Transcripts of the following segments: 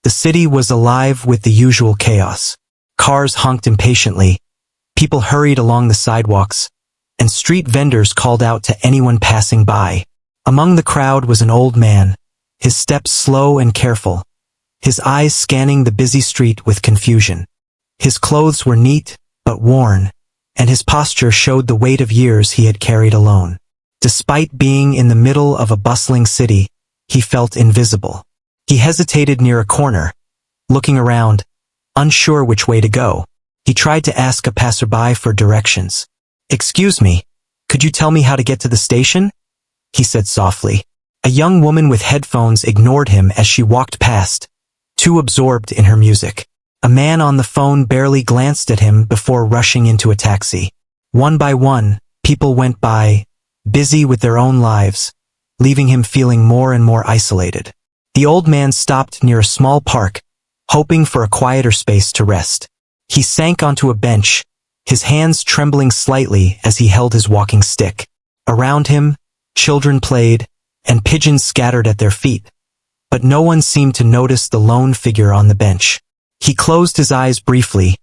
The city was alive with the usual chaos. Cars honked impatiently, people hurried along the sidewalks, and street vendors called out to anyone passing by. Among the crowd was an old man, his steps slow and careful, his eyes scanning the busy street with confusion. His clothes were neat, but worn, and his posture showed the weight of years he had carried alone. Despite being in the middle of a bustling city, he felt invisible. He hesitated near a corner, looking around, unsure which way to go. He tried to ask a passerby for directions. "Excuse me, could you tell me how to get to the station?" he said softly. A young woman with headphones ignored him as she walked past, too absorbed in her music. A man on the phone barely glanced at him before rushing into a taxi. One by one, people went by, busy with their own lives, leaving him feeling more and more isolated. The old man stopped near a small park, hoping for a quieter space to rest. He sank onto a bench, his hands trembling slightly as he held his walking stick. Around him, children played, and pigeons scattered at their feet, but no one seemed to notice the lone figure on the bench. He closed his eyes briefly,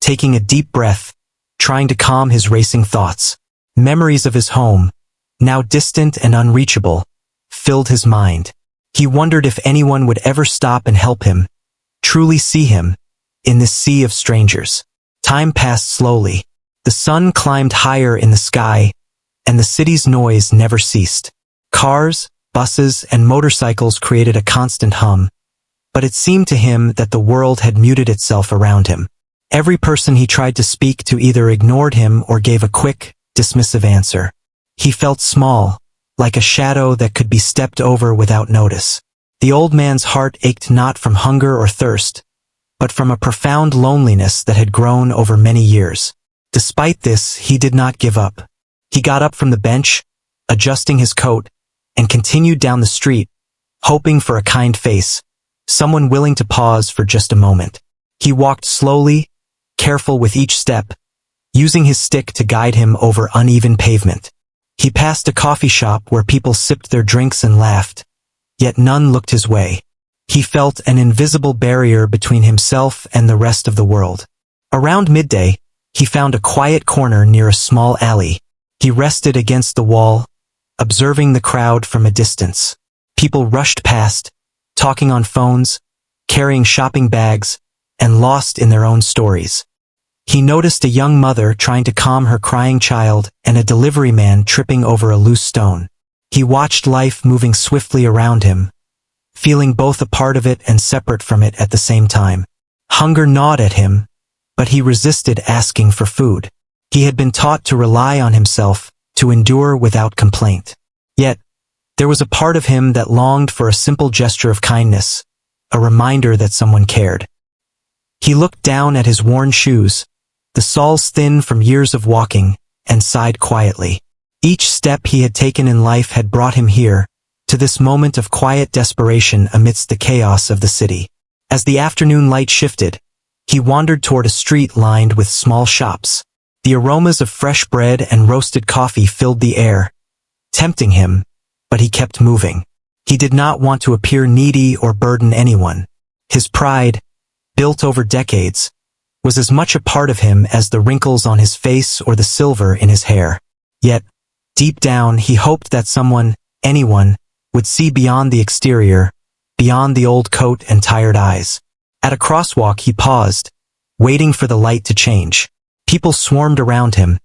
taking a deep breath, trying to calm his racing thoughts. Memories of his home, now distant and unreachable, filled his mind. He wondered if anyone would ever stop and help him, truly see him, in this sea of strangers. Time passed slowly. The sun climbed higher in the sky, and the city's noise never ceased. Cars, buses, and motorcycles created a constant hum, but it seemed to him that the world had muted itself around him. Every person he tried to speak to either ignored him or gave a quick, dismissive answer. He felt small, like a shadow that could be stepped over without notice. The old man's heart ached not from hunger or thirst, but from a profound loneliness that had grown over many years. Despite this, he did not give up. He got up from the bench, adjusting his coat, and continued down the street, hoping for a kind face, someone willing to pause for just a moment. He walked slowly, careful with each step, using his stick to guide him over uneven pavement. He passed a coffee shop where people sipped their drinks and laughed, yet none looked his way. He felt an invisible barrier between himself and the rest of the world. Around midday, he found a quiet corner near a small alley. He rested against the wall, observing the crowd from a distance. People rushed past, talking on phones, carrying shopping bags, and lost in their own stories. He noticed a young mother trying to calm her crying child and a delivery man tripping over a loose stone. He watched life moving swiftly around him, feeling both a part of it and separate from it at the same time. Hunger gnawed at him, but he resisted asking for food. He had been taught to rely on himself, to endure without complaint. Yet, there was a part of him that longed for a simple gesture of kindness, a reminder that someone cared. He looked down at his worn shoes, the soles thin from years of walking, and sighed quietly. Each step he had taken in life had brought him here, to this moment of quiet desperation amidst the chaos of the city. As the afternoon light shifted, he wandered toward a street lined with small shops. The aromas of fresh bread and roasted coffee filled the air, tempting him, but he kept moving. He did not want to appear needy or burden anyone. His pride, built over decades, was as much a part of him as the wrinkles on his face or the silver in his hair. Yet, deep down, he hoped that someone, anyone, would see beyond the exterior, beyond the old coat and tired eyes. At a crosswalk he paused, waiting for the light to change. People swarmed around him,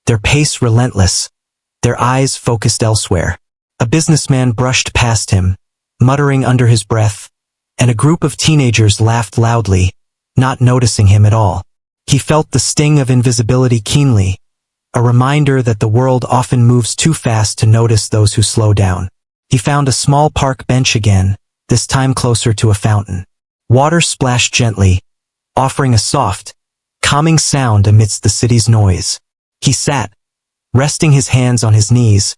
their pace relentless, their eyes focused elsewhere. A businessman brushed past him, muttering under his breath, and a group of teenagers laughed loudly, not noticing him at all. He felt the sting of invisibility keenly, a reminder that the world often moves too fast to notice those who slow down. He found a small park bench again, this time closer to a fountain. Water splashed gently, offering a soft, calming sound amidst the city's noise. He sat, resting his hands on his knees,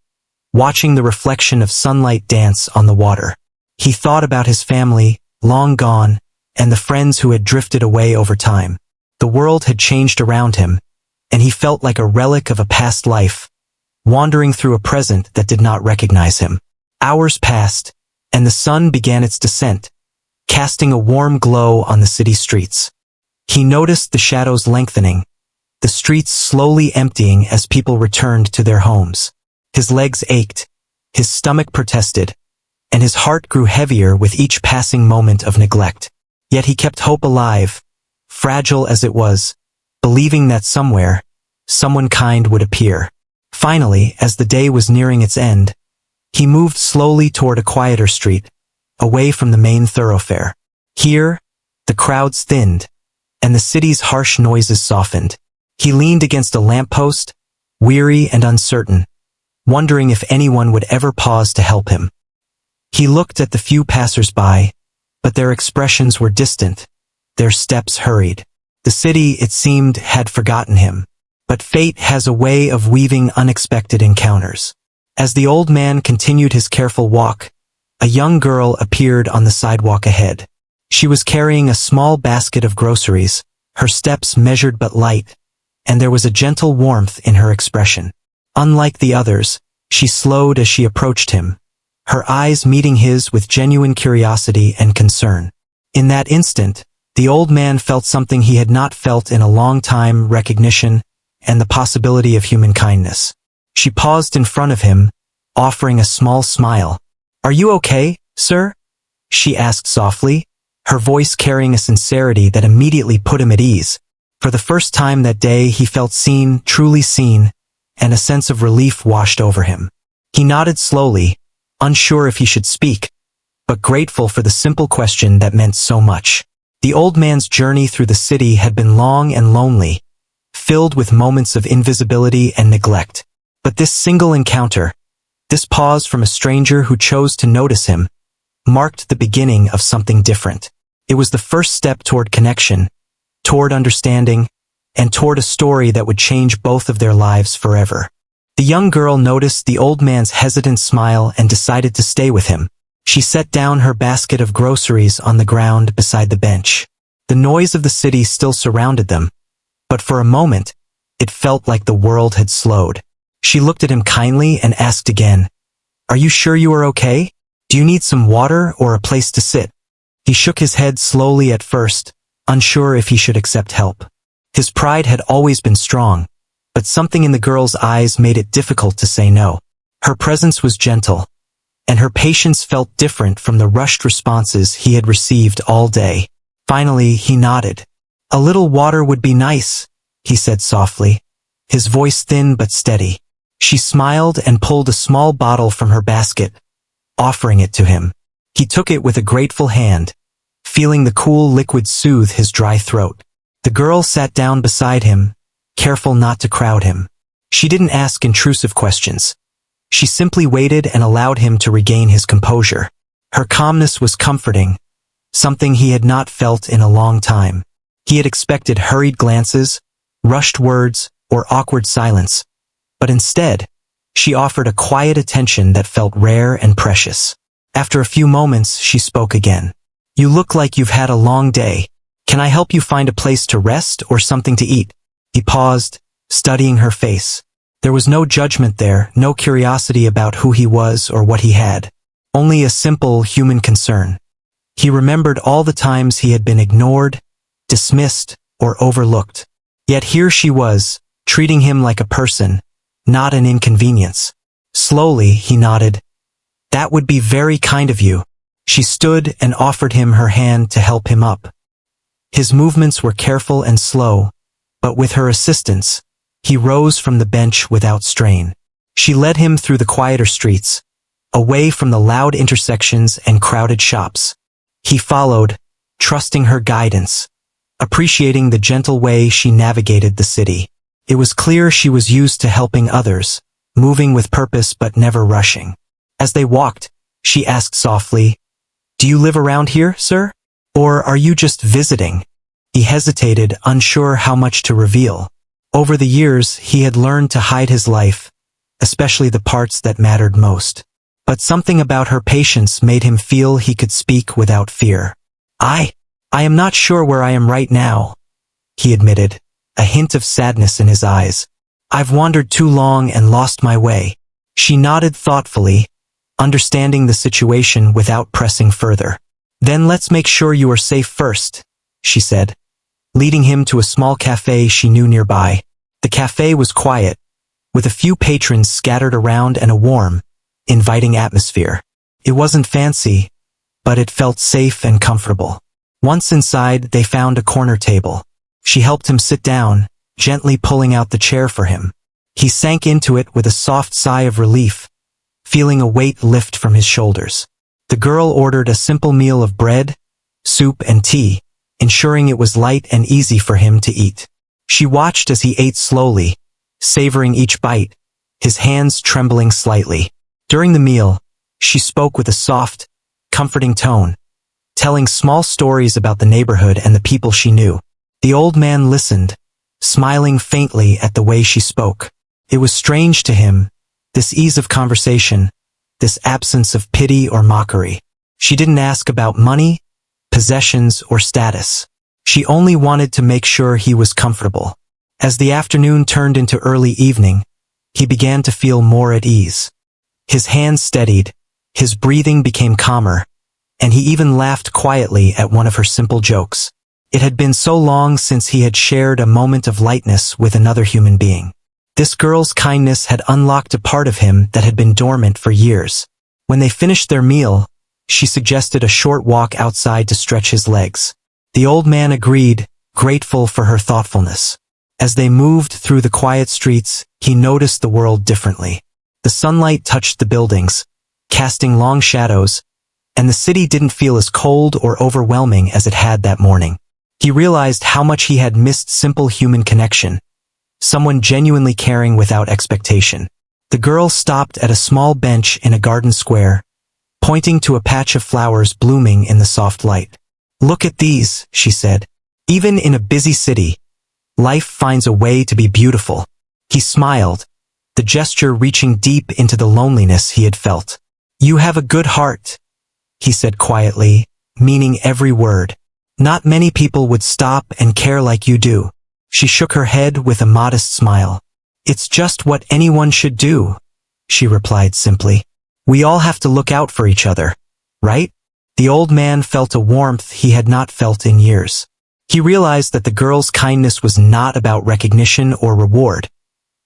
watching the reflection of sunlight dance on the water. He thought about his family, long gone, and the friends who had drifted away over time. The world had changed around him, and he felt like a relic of a past life, wandering through a present that did not recognize him. Hours passed, and the sun began its descent, casting a warm glow on the city streets. He noticed the shadows lengthening, the streets slowly emptying as people returned to their homes. His legs ached, his stomach protested, and his heart grew heavier with each passing moment of neglect. Yet he kept hope alive, fragile as it was, believing that somewhere, someone kind would appear. Finally, as the day was nearing its end, he moved slowly toward a quieter street, away from the main thoroughfare. Here, the crowds thinned, and the city's harsh noises softened. He leaned against a lamppost, weary and uncertain, wondering if anyone would ever pause to help him. He looked at the few passers-by, but their expressions were distant, their steps hurried. The city, it seemed, had forgotten him. But fate has a way of weaving unexpected encounters. As the old man continued his careful walk, a young girl appeared on the sidewalk ahead. She was carrying a small basket of groceries, her steps measured but light, and there was a gentle warmth in her expression. Unlike the others, she slowed as she approached him, her eyes meeting his with genuine curiosity and concern. In that instant, the old man felt something he had not felt in a long time: recognition and the possibility of human kindness. She paused in front of him, offering a small smile. "Are you okay, sir?" she asked softly, her voice carrying a sincerity that immediately put him at ease. For the first time that day he felt seen, truly seen, and a sense of relief washed over him. He nodded slowly, unsure if he should speak, but grateful for the simple question that meant so much. The old man's journey through the city had been long and lonely, filled with moments of invisibility and neglect. But this single encounter, this pause from a stranger who chose to notice him, marked the beginning of something different. It was the first step toward connection, toward understanding, and toward a story that would change both of their lives forever. The young girl noticed the old man's hesitant smile and decided to stay with him. She set down her basket of groceries on the ground beside the bench. The noise of the city still surrounded them, but for a moment, it felt like the world had slowed. She looked at him kindly and asked again, "Are you sure you are okay? Do you need some water or a place to sit?" He shook his head slowly at first, unsure if he should accept help. His pride had always been strong, but something in the girl's eyes made it difficult to say no. Her presence was gentle, and her patience felt different from the rushed responses he had received all day. Finally, he nodded. "A little water would be nice," he said softly, his voice thin but steady. She smiled and pulled a small bottle from her basket, offering it to him. He took it with a grateful hand, feeling the cool liquid soothe his dry throat. The girl sat down beside him, careful not to crowd him. She didn't ask intrusive questions. She simply waited and allowed him to regain his composure. Her calmness was comforting, something he had not felt in a long time. He had expected hurried glances, rushed words, or awkward silence, but instead, she offered a quiet attention that felt rare and precious. After a few moments, she spoke again. "You look like you've had a long day. Can I help you find a place to rest or something to eat?" He paused, studying her face. There was no judgment there, no curiosity about who he was or what he had. Only a simple human concern. He remembered all the times he had been ignored, dismissed, or overlooked. Yet here she was, treating him like a person, not an inconvenience. Slowly, he nodded. "That would be very kind of you." She stood and offered him her hand to help him up. His movements were careful and slow, but with her assistance, he rose from the bench without strain. She led him through the quieter streets, away from the loud intersections and crowded shops. He followed, trusting her guidance, appreciating the gentle way she navigated the city. It was clear she was used to helping others, moving with purpose but never rushing. As they walked, she asked softly, "Do you live around here, sir? Or are you just visiting?" He hesitated, unsure how much to reveal. Over the years, he had learned to hide his life, especially the parts that mattered most. But something about her patience made him feel he could speak without fear. I am not sure where I am right now," he admitted, a hint of sadness in his eyes. "I've wandered too long and lost my way." She nodded thoughtfully, understanding the situation without pressing further. Then let's make sure you are safe first, she said, leading him to a small cafe she knew nearby. The cafe was quiet, with a few patrons scattered around and a warm, inviting atmosphere. It wasn't fancy, but it felt safe and comfortable. Once inside, they found a corner table. She helped him sit down, gently pulling out the chair for him. He sank into it with a soft sigh of relief, feeling a weight lift from his shoulders. The girl ordered a simple meal of bread, soup, and tea, ensuring it was light and easy for him to eat. She watched as he ate slowly, savoring each bite, his hands trembling slightly. During the meal, she spoke with a soft, comforting tone, telling small stories about the neighborhood and the people she knew. The old man listened, smiling faintly at the way she spoke. It was strange to him, this ease of conversation, this absence of pity or mockery. She didn't ask about money, possessions, or status. She only wanted to make sure he was comfortable. As the afternoon turned into early evening, he began to feel more at ease. His hands steadied, his breathing became calmer, and he even laughed quietly at one of her simple jokes. It had been so long since he had shared a moment of lightness with another human being. This girl's kindness had unlocked a part of him that had been dormant for years. When they finished their meal, she suggested a short walk outside to stretch his legs. The old man agreed, grateful for her thoughtfulness. As they moved through the quiet streets, he noticed the world differently. The sunlight touched the buildings, casting long shadows, and the city didn't feel as cold or overwhelming as it had that morning. He realized how much he had missed simple human connection, someone genuinely caring without expectation. The girl stopped at a small bench in a garden square, pointing to a patch of flowers blooming in the soft light. "Look at these," she said. "Even in a busy city, life finds a way to be beautiful." He smiled, the gesture reaching deep into the loneliness he had felt. "You have a good heart," he said quietly, meaning every word. "Not many people would stop and care like you do." She shook her head with a modest smile. "It's just what anyone should do," she replied simply. "We all have to look out for each other, right?" The old man felt a warmth he had not felt in years. He realized that the girl's kindness was not about recognition or reward.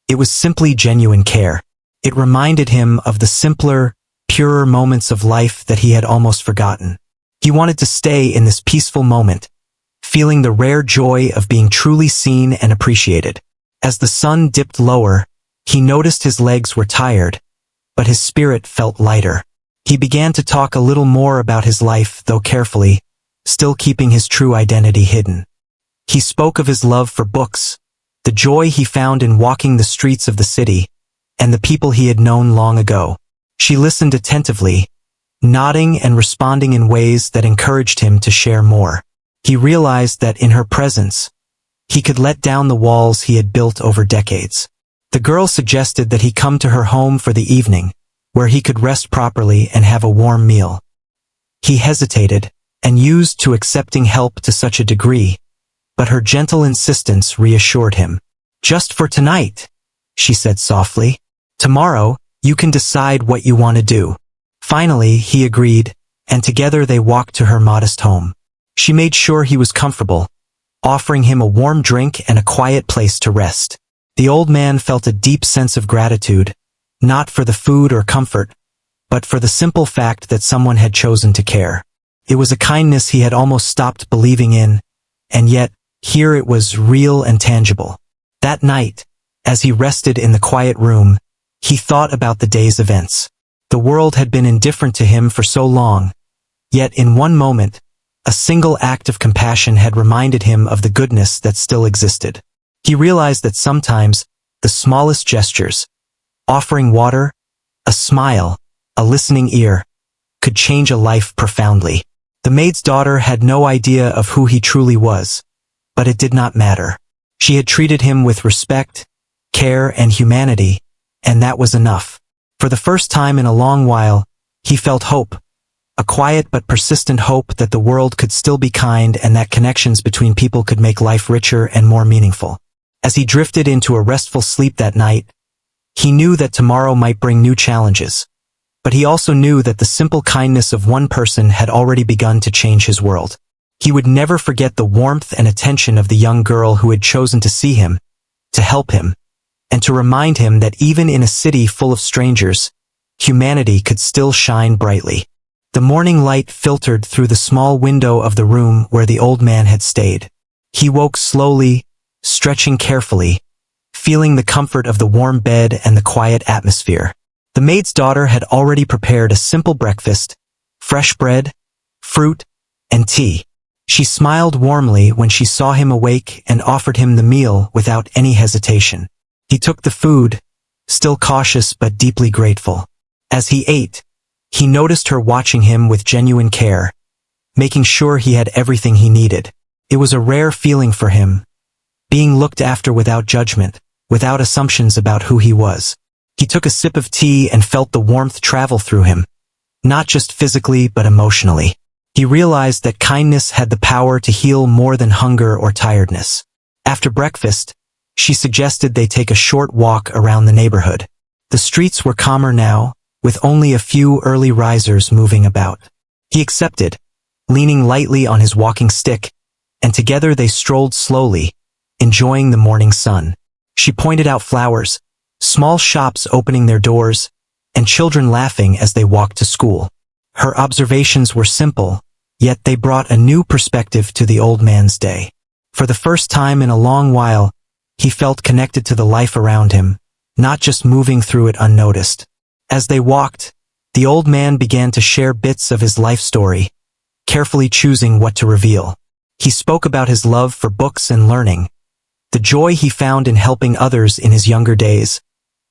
It was simply genuine care. It reminded him of the simpler, purer moments of life that he had almost forgotten. He wanted to stay in this peaceful moment, feeling the rare joy of being truly seen and appreciated. As the sun dipped lower, he noticed his legs were tired, but his spirit felt lighter. He began to talk a little more about his life, though carefully, still keeping his true identity hidden. He spoke of his love for books, the joy he found in walking the streets of the city, and the people he had known long ago. She listened attentively, nodding and responding in ways that encouraged him to share more. He realized that in her presence, he could let down the walls he had built over decades. The girl suggested that he come to her home for the evening, where he could rest properly and have a warm meal. He hesitated, and used to accepting help to such a degree, but her gentle insistence reassured him. "Just for tonight," she said softly. "Tomorrow, you can decide what you want to do." Finally, he agreed, and together they walked to her modest home. She made sure he was comfortable, offering him a warm drink and a quiet place to rest. The old man felt a deep sense of gratitude, not for the food or comfort, but for the simple fact that someone had chosen to care. It was a kindness he had almost stopped believing in, and yet, here it was real and tangible. That night, as he rested in the quiet room, he thought about the day's events. The world had been indifferent to him for so long, yet in one moment, a single act of compassion had reminded him of the goodness that still existed. He realized that sometimes, the smallest gestures, offering water, a smile, a listening ear, could change a life profoundly. The maid's daughter had no idea of who he truly was, but it did not matter. She had treated him with respect, care, and humanity, and that was enough. For the first time in a long while, he felt hope, a quiet but persistent hope that the world could still be kind and that connections between people could make life richer and more meaningful. As he drifted into a restful sleep that night, he knew that tomorrow might bring new challenges, But he also knew that the simple kindness of one person had already begun to change his world. He would never forget the warmth and attention of the young girl who had chosen to see him, to help him, and to remind him that even in a city full of strangers, humanity could still shine brightly. The morning light filtered through the small window of the room where the old man had stayed. He woke slowly, stretching carefully, feeling the comfort of the warm bed and the quiet atmosphere. The maid's daughter had already prepared a simple breakfast, fresh bread, fruit, and tea. She smiled warmly when she saw him awake and offered him the meal without any hesitation. He took the food, still cautious but deeply grateful. As he ate, he noticed her watching him with genuine care, making sure he had everything he needed. It was a rare feeling for him, being looked after without judgment, without assumptions about who he was. He took a sip of tea and felt the warmth travel through him, not just physically but emotionally. He realized that kindness had the power to heal more than hunger or tiredness. After breakfast, she suggested they take a short walk around the neighborhood. The streets were calmer now, with only a few early risers moving about. He accepted, leaning lightly on his walking stick, and together they strolled slowly, enjoying the morning sun. She pointed out flowers, small shops opening their doors, and children laughing as they walked to school. Her observations were simple, yet they brought a new perspective to the old man's day. For the first time in a long while, he felt connected to the life around him, not just moving through it unnoticed. As they walked, the old man began to share bits of his life story, carefully choosing what to reveal. He spoke about his love for books and learning, the joy he found in helping others in his younger days,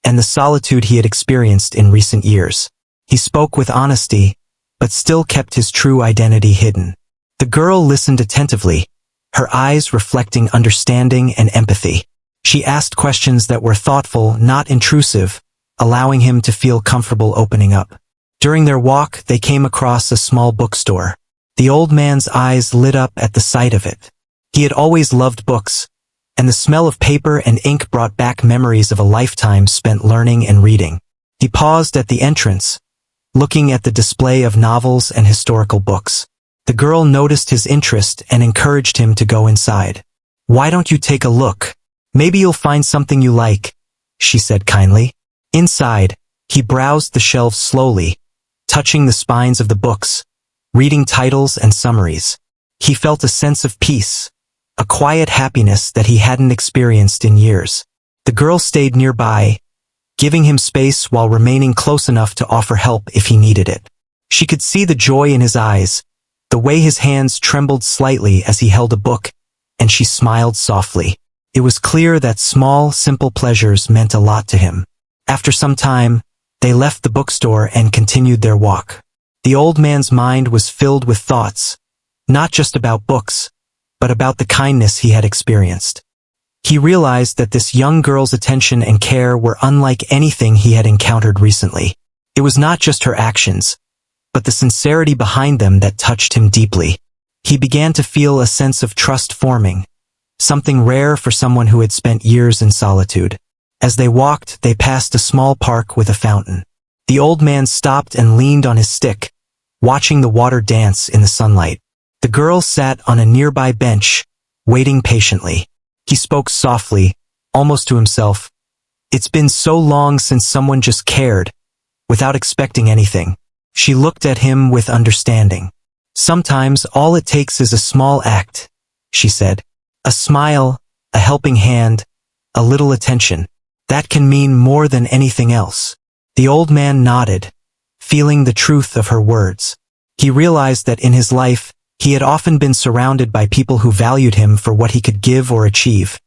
and the solitude he had experienced in recent years. He spoke with honesty, but still kept his true identity hidden. The girl listened attentively, her eyes reflecting understanding and empathy. She asked questions that were thoughtful, not intrusive, allowing him to feel comfortable opening up. During their walk, they came across a small bookstore. The old man's eyes lit up at the sight of it. He had always loved books, and the smell of paper and ink brought back memories of a lifetime spent learning and reading. He paused at the entrance, looking at the display of novels and historical books. The girl noticed his interest and encouraged him to go inside. "Why don't you take a look? Maybe you'll find something you like," she said kindly. Inside, he browsed the shelves slowly, touching the spines of the books, reading titles and summaries. He felt a sense of peace, a quiet happiness that he hadn't experienced in years. The girl stayed nearby, giving him space while remaining close enough to offer help if he needed it. She could see the joy in his eyes, the way his hands trembled slightly as he held a book, and she smiled softly. It was clear that small, simple pleasures meant a lot to him. After some time, they left the bookstore and continued their walk. The old man's mind was filled with thoughts, not just about books, but about the kindness he had experienced. He realized that this young girl's attention and care were unlike anything he had encountered recently. It was not just her actions, but the sincerity behind them that touched him deeply. He began to feel a sense of trust forming, something rare for someone who had spent years in solitude. As they walked, they passed a small park with a fountain. The old man stopped and leaned on his stick, watching the water dance in the sunlight. The girl sat on a nearby bench, waiting patiently. He spoke softly, almost to himself. "It's been so long since someone just cared, without expecting anything." She looked at him with understanding. "Sometimes all it takes is a small act," she said. "A smile, a helping hand, a little attention. That can mean more than anything else." The old man nodded, feeling the truth of her words. He realized that in his life, he had often been surrounded by people who valued him for what he could give or achieve,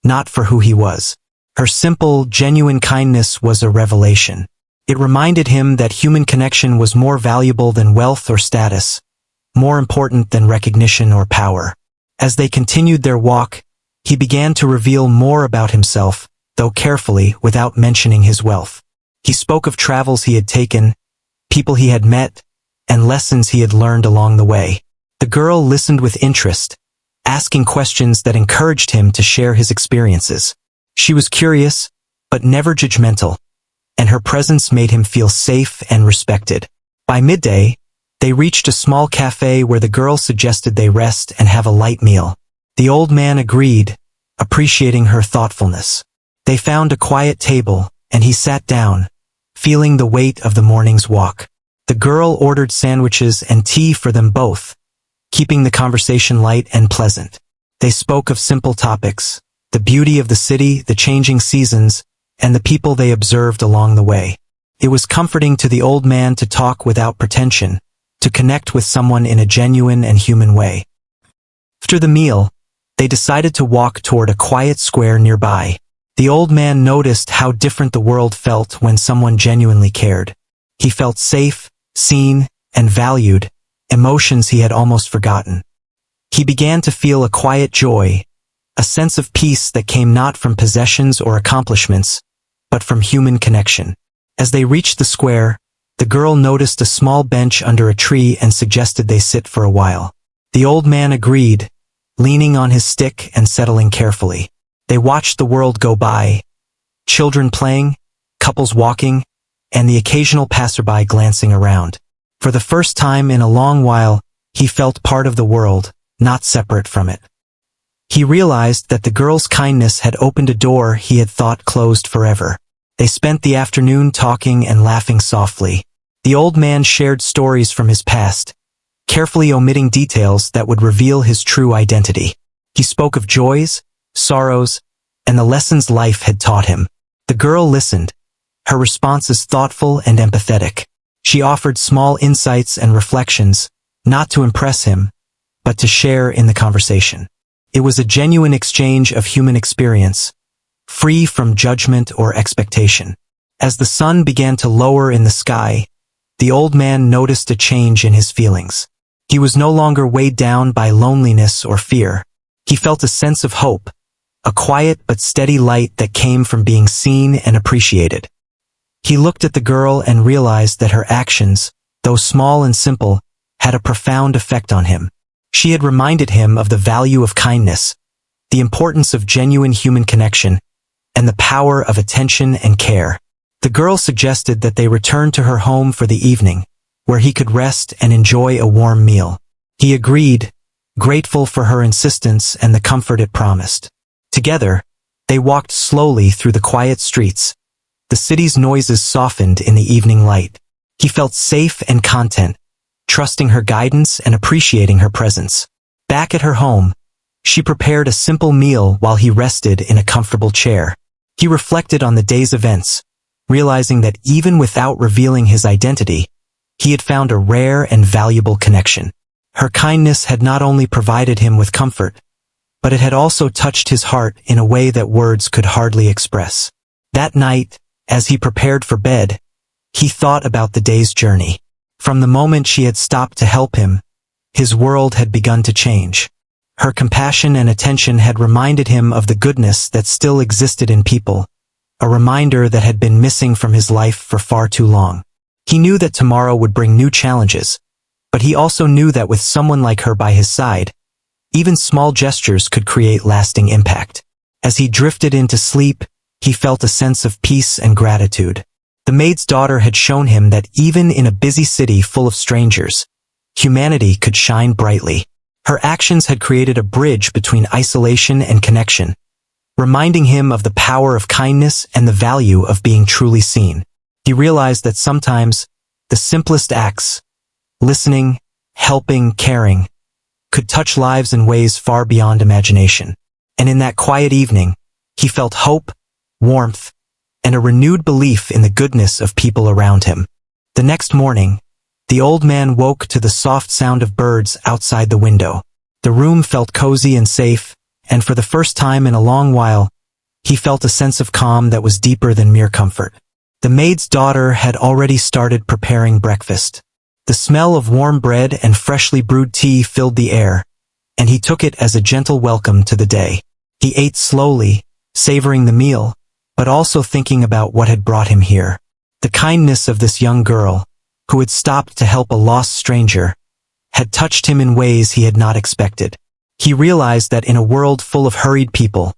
not for who he was. Her simple, genuine kindness was a revelation. It reminded him that human connection was more valuable than wealth or status, more important than recognition or power. As they continued their walk, he began to reveal more about himself, though carefully, without mentioning his wealth. He spoke of travels he had taken, people he had met, and lessons he had learned along the way. The girl listened with interest, asking questions that encouraged him to share his experiences. She was curious, but never judgmental, and her presence made him feel safe and respected. By midday, they reached a small cafe where the girl suggested they rest and have a light meal. The old man agreed, appreciating her thoughtfulness. They found a quiet table, and he sat down, feeling the weight of the morning's walk. The girl ordered sandwiches and tea for them both, keeping the conversation light and pleasant. They spoke of simple topics, the beauty of the city, the changing seasons, and the people they observed along the way. It was comforting to the old man to talk without pretension, to connect with someone in a genuine and human way. After the meal, they decided to walk toward a quiet square nearby. The old man noticed how different the world felt when someone genuinely cared. He felt safe, seen, and valued, emotions he had almost forgotten. He began to feel a quiet joy, a sense of peace that came not from possessions or accomplishments, but from human connection. As they reached the square, the girl noticed a small bench under a tree and suggested they sit for a while. The old man agreed, leaning on his stick and settling carefully. They watched the world go by, children playing, couples walking, and the occasional passerby glancing around. For the first time in a long while, he felt part of the world, not separate from it. He realized that the girl's kindness had opened a door he had thought closed forever. They spent the afternoon talking and laughing softly. The old man shared stories from his past, carefully omitting details that would reveal his true identity. He spoke of joys, sorrows, and the lessons life had taught him. The girl listened, her responses thoughtful and empathetic. She offered small insights and reflections, not to impress him, but to share in the conversation. It was a genuine exchange of human experience, free from judgment or expectation. As the sun began to lower in the sky, the old man noticed a change in his feelings. He was no longer weighed down by loneliness or fear. He felt a sense of hope, a quiet but steady light that came from being seen and appreciated. He looked at the girl and realized that her actions, though small and simple, had a profound effect on him. She had reminded him of the value of kindness, the importance of genuine human connection, and the power of attention and care. The girl suggested that they return to her home for the evening, where he could rest and enjoy a warm meal. He agreed, grateful for her insistence and the comfort it promised. Together, they walked slowly through the quiet streets. The city's noises softened in the evening light. He felt safe and content, trusting her guidance and appreciating her presence. Back at her home, she prepared a simple meal while he rested in a comfortable chair. He reflected on the day's events, realizing that even without revealing his identity, he had found a rare and valuable connection. Her kindness had not only provided him with comfort, but it had also touched his heart in a way that words could hardly express. That night, as he prepared for bed, he thought about the day's journey. From the moment she had stopped to help him, his world had begun to change. Her compassion and attention had reminded him of the goodness that still existed in people, a reminder that had been missing from his life for far too long. He knew that tomorrow would bring new challenges, but he also knew that with someone like her by his side, even small gestures could create lasting impact. As he drifted into sleep, he felt a sense of peace and gratitude. The maid's daughter had shown him that even in a busy city full of strangers, humanity could shine brightly. Her actions had created a bridge between isolation and connection, reminding him of the power of kindness and the value of being truly seen. He realized that sometimes the simplest acts, listening, helping, caring, could touch lives in ways far beyond imagination. And in that quiet evening, he felt hope, warmth, and a renewed belief in the goodness of people around him. The next morning, the old man woke to the soft sound of birds outside the window. The room felt cozy and safe, and for the first time in a long while, he felt a sense of calm that was deeper than mere comfort. The maid's daughter had already started preparing breakfast. The smell of warm bread and freshly brewed tea filled the air, and he took it as a gentle welcome to the day. He ate slowly, savoring the meal, but also thinking about what had brought him here. The kindness of this young girl, who had stopped to help a lost stranger, had touched him in ways he had not expected. He realized that in a world full of hurried people,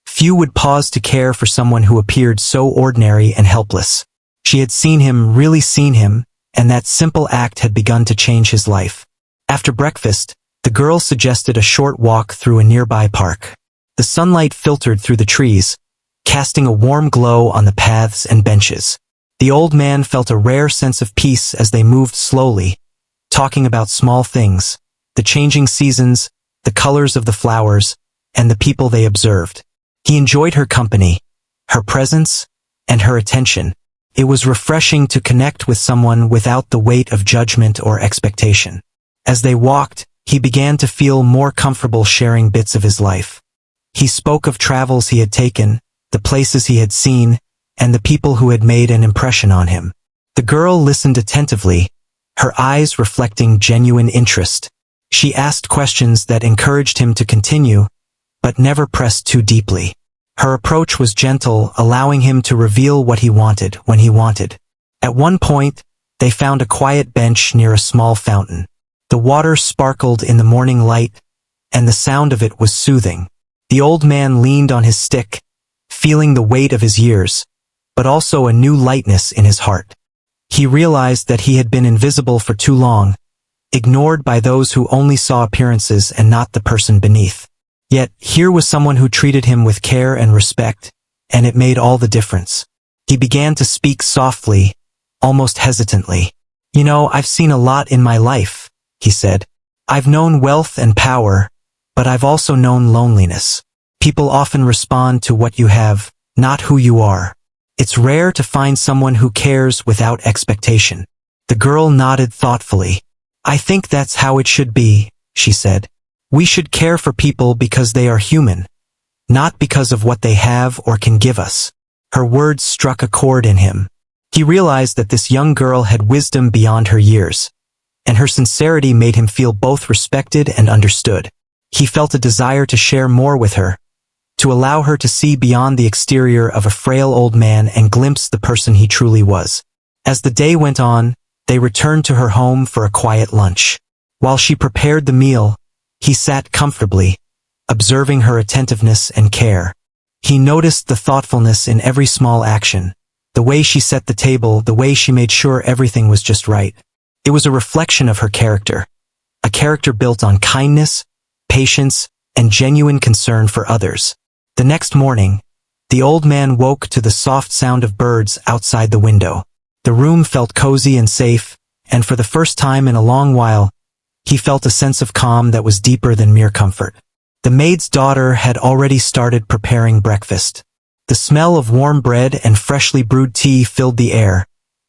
few would pause to care for someone who appeared so ordinary and helpless. She had seen him, really seen him, and that simple act had begun to change his life. After breakfast, the girl suggested a short walk through a nearby park. The sunlight filtered through the trees, casting a warm glow on the paths and benches. The old man felt a rare sense of peace as they moved slowly, talking about small things, the changing seasons, the colors of the flowers, and the people they observed. He enjoyed her company, her presence, and her attention. It was refreshing to connect with someone without the weight of judgment or expectation. As they walked, he began to feel more comfortable sharing bits of his life. He spoke of travels he had taken, the places he had seen, and the people who had made an impression on him. The girl listened attentively, her eyes reflecting genuine interest. She asked questions that encouraged him to continue, but never pressed too deeply. Her approach was gentle, allowing him to reveal what he wanted when he wanted. At one point, they found a quiet bench near a small fountain. The water sparkled in the morning light, and the sound of it was soothing. The old man leaned on his stick, feeling the weight of his years, but also a new lightness in his heart. He realized that he had been invisible for too long, ignored by those who only saw appearances and not the person beneath. Yet, here was someone who treated him with care and respect, and it made all the difference. He began to speak softly, almost hesitantly. "You know, I've seen a lot in my life," he said. "I've known wealth and power, but I've also known loneliness. People often respond to what you have, not who you are. It's rare to find someone who cares without expectation." The girl nodded thoughtfully. "I think that's how it should be," she said. "We should care for people because they are human, not because of what they have or can give us." Her words struck a chord in him. He realized that this young girl had wisdom beyond her years, and her sincerity made him feel both respected and understood. He felt a desire to share more with her, to allow her to see beyond the exterior of a frail old man and glimpse the person he truly was. As the day went on, they returned to her home for a quiet lunch. While she prepared the meal, he sat comfortably, observing her attentiveness and care. He noticed the thoughtfulness in every small action, the way she set the table, the way she made sure everything was just right. It was a reflection of her character, a character built on kindness, patience, and genuine concern for others. The next morning, the old man woke to the soft sound of birds outside the window. The room felt cozy and safe, and for the first time in a long while, he felt a sense of calm that was deeper than mere comfort. The maid's daughter had already started preparing breakfast. The smell of warm bread and freshly brewed tea filled the air,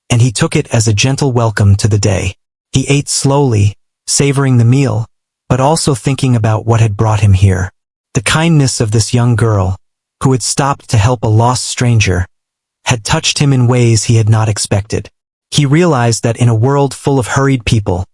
and he took it as a gentle welcome to the day. He ate slowly, savoring the meal, but also thinking about what had brought him here. The kindness of this young girl, who had stopped to help a lost stranger, had touched him in ways he had not expected. He realized that in a world full of hurried people,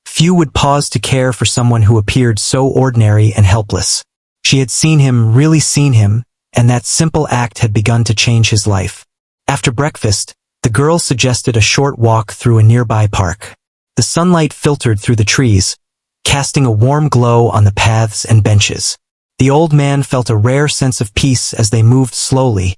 few would pause to care for someone who appeared so ordinary and helpless. She had seen him, really seen him, and that simple act had begun to change his life. After breakfast, the girl suggested a short walk through a nearby park. The sunlight filtered through the trees, casting a warm glow on the paths and benches. The old man felt a rare sense of peace as they moved slowly,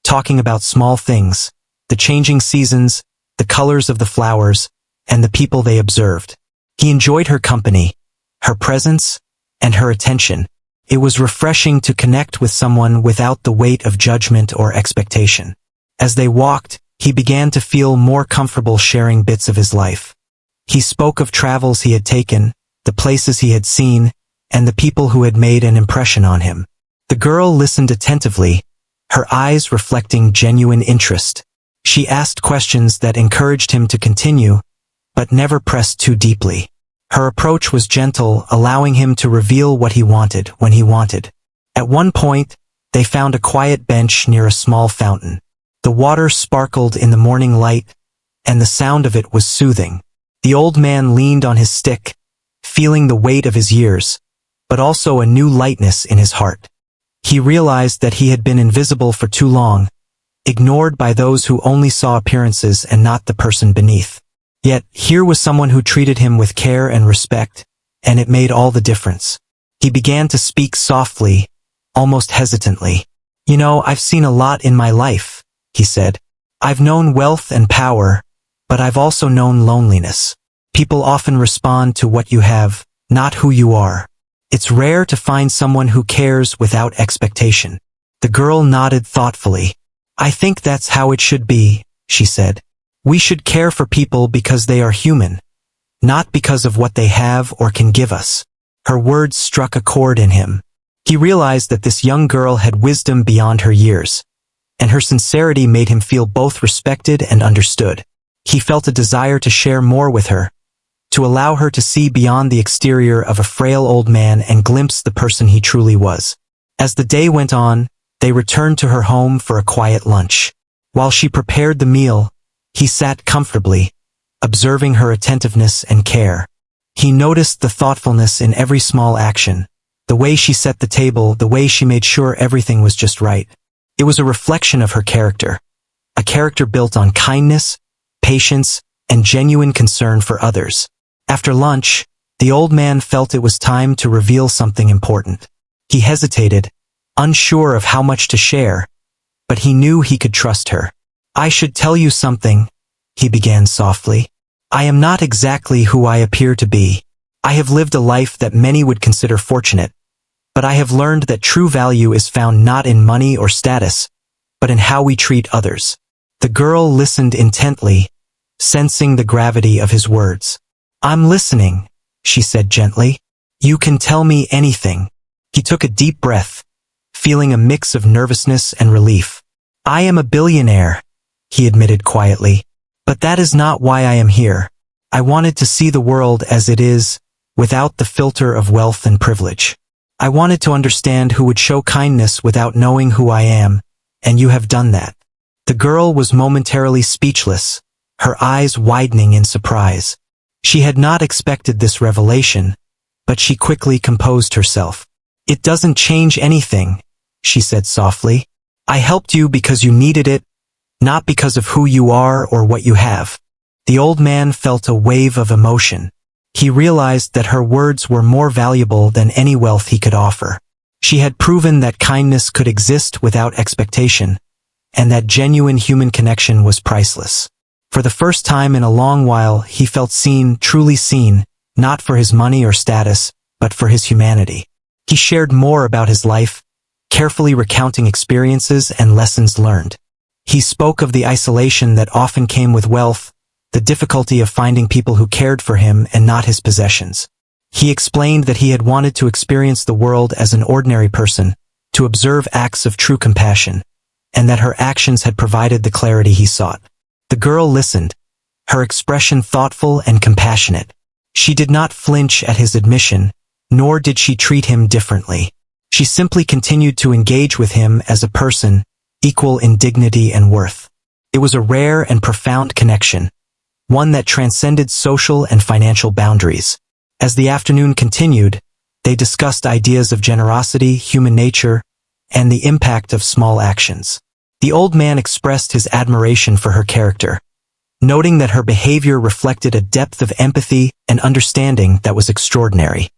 talking about small things, the changing seasons, the colors of the flowers, and the people they observed. He enjoyed her company, her presence, and her attention. It was refreshing to connect with someone without the weight of judgment or expectation. As they walked, he began to feel more comfortable sharing bits of his life. He spoke of travels he had taken, the places he had seen, and the people who had made an impression on him. The girl listened attentively, her eyes reflecting genuine interest. She asked questions that encouraged him to continue, but never pressed too deeply. Her approach was gentle, allowing him to reveal what he wanted when he wanted. At one point, they found a quiet bench near a small fountain. The water sparkled in the morning light, and the sound of it was soothing. The old man leaned on his stick, feeling the weight of his years, but also a new lightness in his heart. He realized that he had been invisible for too long, ignored by those who only saw appearances and not the person beneath. Yet, here was someone who treated him with care and respect, and it made all the difference. He began to speak softly, almost hesitantly. "You know, I've seen a lot in my life," he said. I've known wealth and power, but I've also known loneliness. People often respond to what you have, not who you are. It's rare to find someone who cares without expectation. The girl nodded thoughtfully. I think that's how it should be, she said. We should care for people because they are human, not because of what they have or can give us. Her words struck a chord in him. He realized that this young girl had wisdom beyond her years, and her sincerity made him feel both respected and understood. He felt a desire to share more with her, to allow her to see beyond the exterior of a frail old man and glimpse the person he truly was. As the day went on, they returned to her home for a quiet lunch. While she prepared the meal, he sat comfortably, observing her attentiveness and care. He noticed the thoughtfulness in every small action, the way she set the table, the way she made sure everything was just right. It was a reflection of her character, a character built on kindness, patience, and genuine concern for others. After lunch, the old man felt it was time to reveal something important. He hesitated, unsure of how much to share, but he knew he could trust her. I should tell you something, he began softly. I am not exactly who I appear to be. I have lived a life that many would consider fortunate, but I have learned that true value is found not in money or status, but in how we treat others. The girl listened intently, sensing the gravity of his words. I'm listening, she said gently. You can tell me anything. He took a deep breath, feeling a mix of nervousness and relief. I am a billionaire, he admitted quietly. But that is not why I am here. I wanted to see the world as it is, without the filter of wealth and privilege. I wanted to understand who would show kindness without knowing who I am, and you have done that. The girl was momentarily speechless, her eyes widening in surprise. She had not expected this revelation, but she quickly composed herself. It doesn't change anything, she said softly. I helped you because you needed it, not because of who you are or what you have. The old man felt a wave of emotion. He realized that her words were more valuable than any wealth he could offer. She had proven that kindness could exist without expectation, and that genuine human connection was priceless. For the first time in a long while, he felt seen, truly seen, not for his money or status, but for his humanity. He shared more about his life, carefully recounting experiences and lessons learned. He spoke of the isolation that often came with wealth, the difficulty of finding people who cared for him and not his possessions. He explained that he had wanted to experience the world as an ordinary person, to observe acts of true compassion, and that her actions had provided the clarity he sought. The girl listened, her expression thoughtful and compassionate. She did not flinch at his admission, nor did she treat him differently. She simply continued to engage with him as a person, equal in dignity and worth. It was a rare and profound connection, one that transcended social and financial boundaries. As the afternoon continued, they discussed ideas of generosity, human nature, and the impact of small actions. The old man expressed his admiration for her character, noting that her behavior reflected a depth of empathy and understanding that was extraordinary.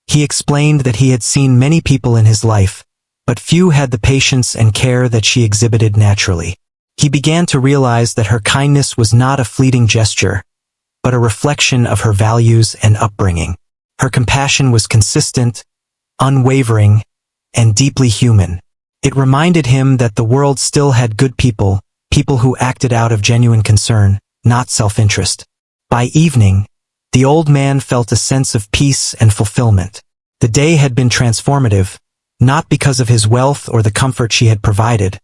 He explained that he had seen many people in his life, but few had the patience and care that she exhibited naturally. He began to realize that her kindness was not a fleeting gesture, but a reflection of her values and upbringing. Her compassion was consistent, unwavering, and deeply human. It reminded him that the world still had good people, people who acted out of genuine concern, not self-interest. By evening, the old man felt a sense of peace and fulfillment. The day had been transformative, not because of his wealth or the comfort she had provided,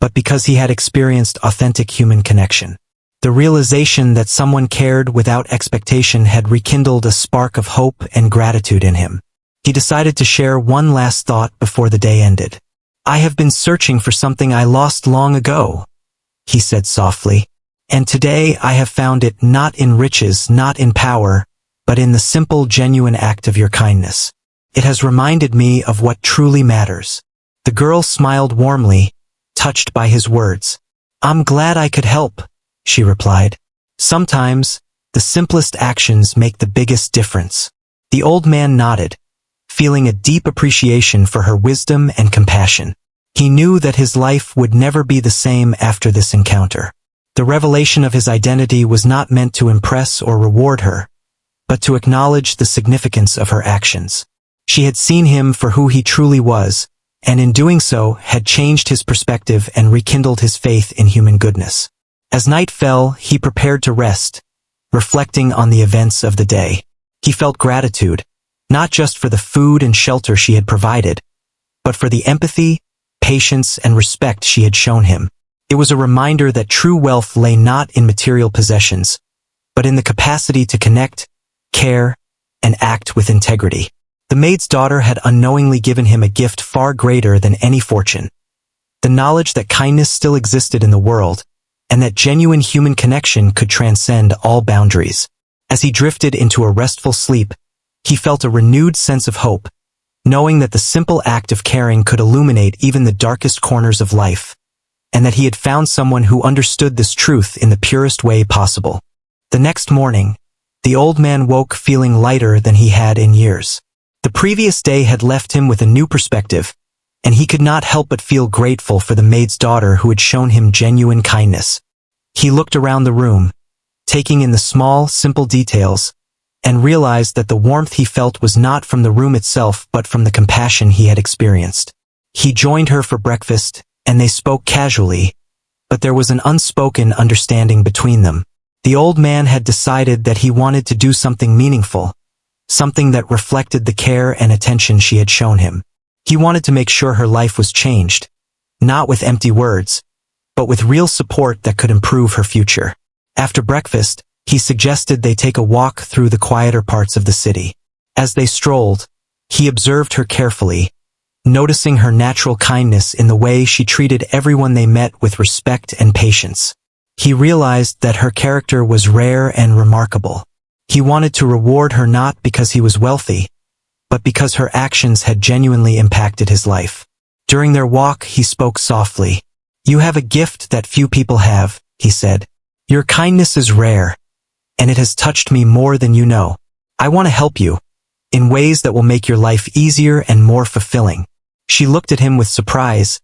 but because he had experienced authentic human connection. The realization that someone cared without expectation had rekindled a spark of hope and gratitude in him. He decided to share one last thought before the day ended. I have been searching for something I lost long ago, he said softly, and today I have found it not in riches, not in power, but in the simple, genuine act of your kindness. It has reminded me of what truly matters. The girl smiled warmly, touched by his words. I'm glad I could help, she replied. Sometimes, the simplest actions make the biggest difference. The old man nodded, feeling a deep appreciation for her wisdom and compassion. He knew that his life would never be the same after this encounter. The revelation of his identity was not meant to impress or reward her, but to acknowledge the significance of her actions. She had seen him for who he truly was, and in doing so had changed his perspective and rekindled his faith in human goodness. As night fell, he prepared to rest, reflecting on the events of the day. He felt gratitude, not just for the food and shelter she had provided, but for the empathy, patience, and respect she had shown him. It was a reminder that true wealth lay not in material possessions, but in the capacity to connect, care, and act with integrity. The maid's daughter had unknowingly given him a gift far greater than any fortune. The knowledge that kindness still existed in the world, and that genuine human connection could transcend all boundaries. As he drifted into a restful sleep, he felt a renewed sense of hope, knowing that the simple act of caring could illuminate even the darkest corners of life, and that he had found someone who understood this truth in the purest way possible. The next morning, the old man woke feeling lighter than he had in years. The previous day had left him with a new perspective, and he could not help but feel grateful for the maid's daughter who had shown him genuine kindness. He looked around the room, taking in the small, simple details, and realized that the warmth he felt was not from the room itself but from the compassion he had experienced. He joined her for breakfast, and they spoke casually, but there was an unspoken understanding between them. The old man had decided that he wanted to do something meaningful, something that reflected the care and attention she had shown him. He wanted to make sure her life was changed, not with empty words, but with real support that could improve her future. After breakfast, he suggested they take a walk through the quieter parts of the city. As they strolled, he observed her carefully, noticing her natural kindness in the way she treated everyone they met with respect and patience. He realized that her character was rare and remarkable. He wanted to reward her not because he was wealthy, but because her actions had genuinely impacted his life. During their walk, he spoke softly. "You have a gift that few people have," he said. "Your kindness is rare, and it has touched me more than you know. I want to help you, in ways that will make your life easier and more fulfilling." She looked at him with surprise,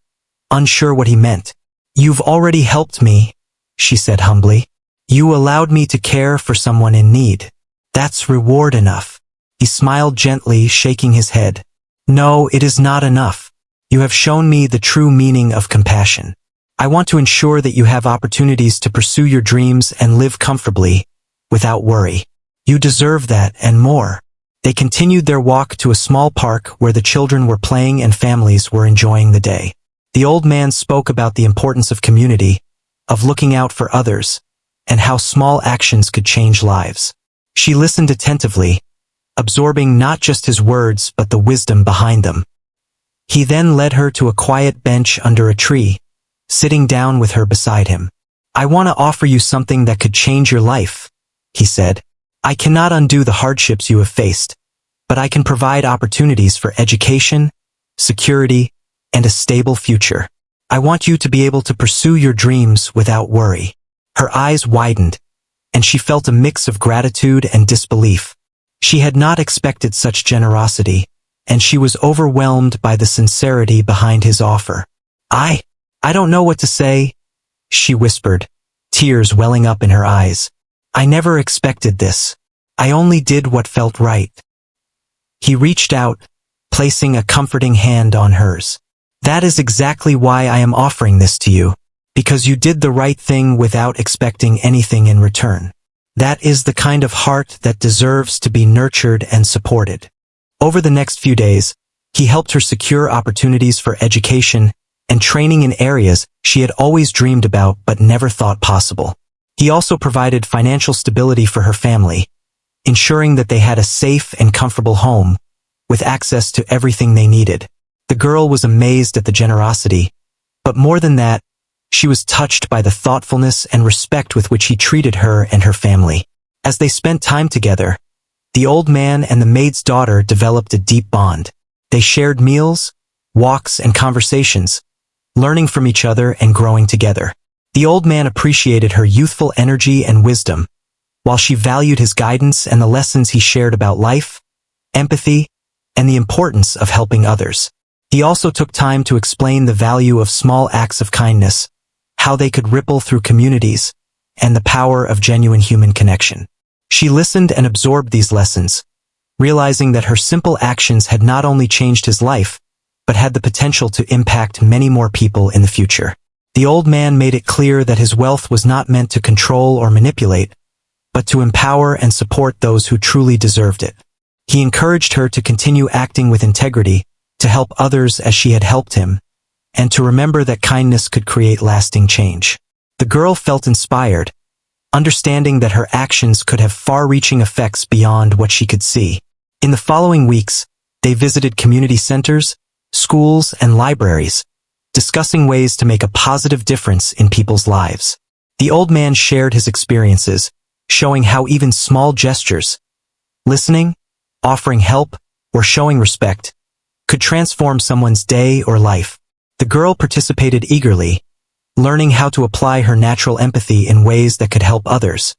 unsure what he meant. "You've already helped me," she said humbly. "You allowed me to care for someone in need. That's reward enough." He smiled gently, shaking his head. "No, it is not enough. You have shown me the true meaning of compassion. I want to ensure that you have opportunities to pursue your dreams and live comfortably, without worry. You deserve that and more." They continued their walk to a small park where the children were playing and families were enjoying the day. The old man spoke about the importance of community, of looking out for others, and how small actions could change lives. She listened attentively, absorbing not just his words but the wisdom behind them. He then led her to a quiet bench under a tree, sitting down with her beside him. "I want to offer you something that could change your life," he said. "I cannot undo the hardships you have faced, but I can provide opportunities for education, security, and a stable future. I want you to be able to pursue your dreams without worry." Her eyes widened, and she felt a mix of gratitude and disbelief. She had not expected such generosity, and she was overwhelmed by the sincerity behind his offer. I don't know what to say," she whispered, tears welling up in her eyes. "I never expected this. I only did what felt right." He reached out, placing a comforting hand on hers. "That is exactly why I am offering this to you, because you did the right thing without expecting anything in return. That is the kind of heart that deserves to be nurtured and supported." Over the next few days, he helped her secure opportunities for education and training in areas she had always dreamed about but never thought possible. He also provided financial stability for her family, ensuring that they had a safe and comfortable home, with access to everything they needed. The girl was amazed at the generosity, but more than that, she was touched by the thoughtfulness and respect with which he treated her and her family. As they spent time together, the old man and the maid's daughter developed a deep bond. They shared meals, walks, and conversations, learning from each other and growing together. The old man appreciated her youthful energy and wisdom, while she valued his guidance and the lessons he shared about life, empathy, and the importance of helping others. He also took time to explain the value of small acts of kindness, how they could ripple through communities, and the power of genuine human connection. She listened and absorbed these lessons, realizing that her simple actions had not only changed his life, but had the potential to impact many more people in the future. The old man made it clear that his wealth was not meant to control or manipulate, but to empower and support those who truly deserved it. He encouraged her to continue acting with integrity, to help others as she had helped him, and to remember that kindness could create lasting change. The girl felt inspired, understanding that her actions could have far-reaching effects beyond what she could see. In the following weeks, they visited community centers, schools, and libraries, discussing ways to make a positive difference in people's lives. The old man shared his experiences, showing how even small gestures, listening, offering help, or showing respect, could transform someone's day or life. The girl participated eagerly, learning how to apply her natural empathy in ways that could help others,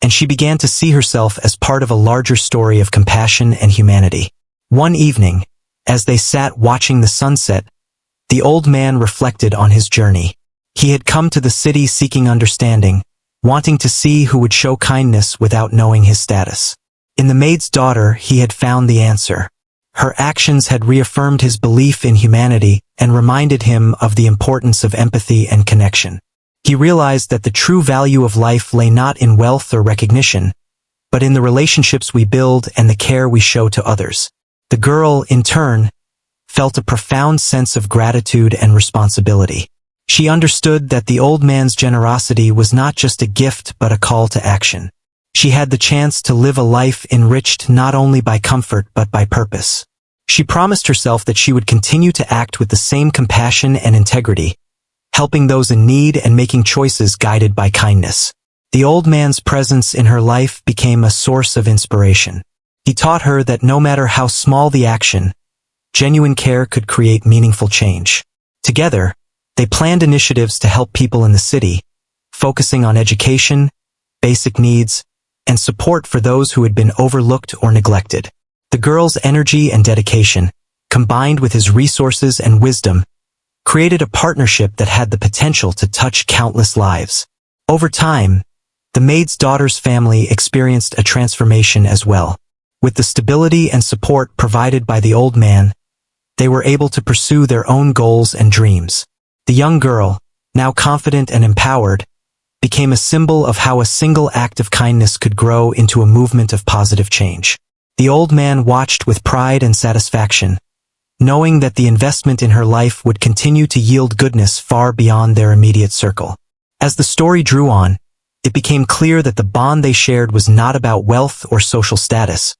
and she began to see herself as part of a larger story of compassion and humanity. One evening, as they sat watching the sunset, the old man reflected on his journey. He had come to the city seeking understanding, wanting to see who would show kindness without knowing his status. In the maid's daughter, he had found the answer. Her actions had reaffirmed his belief in humanity and reminded him of the importance of empathy and connection. He realized that the true value of life lay not in wealth or recognition, but in the relationships we build and the care we show to others. The girl, in turn, felt a profound sense of gratitude and responsibility. She understood that the old man's generosity was not just a gift but a call to action. She had the chance to live a life enriched not only by comfort but by purpose. She promised herself that she would continue to act with the same compassion and integrity, helping those in need and making choices guided by kindness. The old man's presence in her life became a source of inspiration. He taught her that no matter how small the action, genuine care could create meaningful change. Together, they planned initiatives to help people in the city, focusing on education, basic needs, and support for those who had been overlooked or neglected. The girl's energy and dedication, combined with his resources and wisdom, created a partnership that had the potential to touch countless lives. Over time, the maid's daughter's family experienced a transformation as well. With the stability and support provided by the old man, they were able to pursue their own goals and dreams. The young girl, now confident and empowered, became a symbol of how a single act of kindness could grow into a movement of positive change. The old man watched with pride and satisfaction, knowing that the investment in her life would continue to yield goodness far beyond their immediate circle. As the story drew on, it became clear that the bond they shared was not about wealth or social status,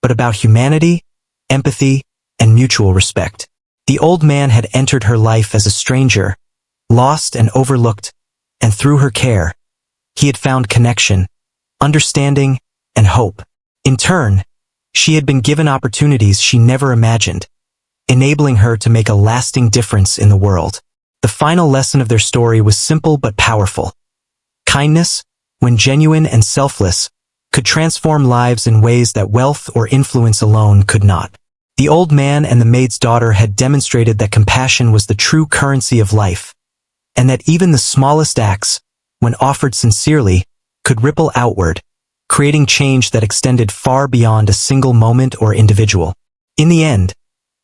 but about humanity, empathy, and mutual respect. The old man had entered her life as a stranger, lost and overlooked, and through her care, he had found connection, understanding, and hope. In turn, she had been given opportunities she never imagined, enabling her to make a lasting difference in the world. The final lesson of their story was simple but powerful. Kindness, when genuine and selfless, could transform lives in ways that wealth or influence alone could not. The old man and the maid's daughter had demonstrated that compassion was the true currency of life, and that even the smallest acts, when offered sincerely, could ripple outward, creating change that extended far beyond a single moment or individual. In the end,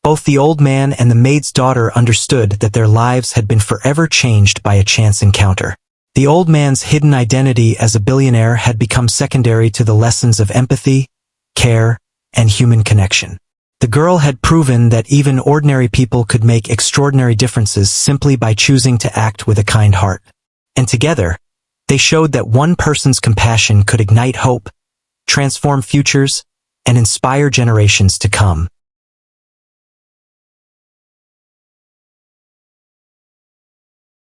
both the old man and the maid's daughter understood that their lives had been forever changed by a chance encounter. The old man's hidden identity as a billionaire had become secondary to the lessons of empathy, care, and human connection. The girl had proven that even ordinary people could make extraordinary differences simply by choosing to act with a kind heart. And together, they showed that one person's compassion could ignite hope, transform futures, and inspire generations to come.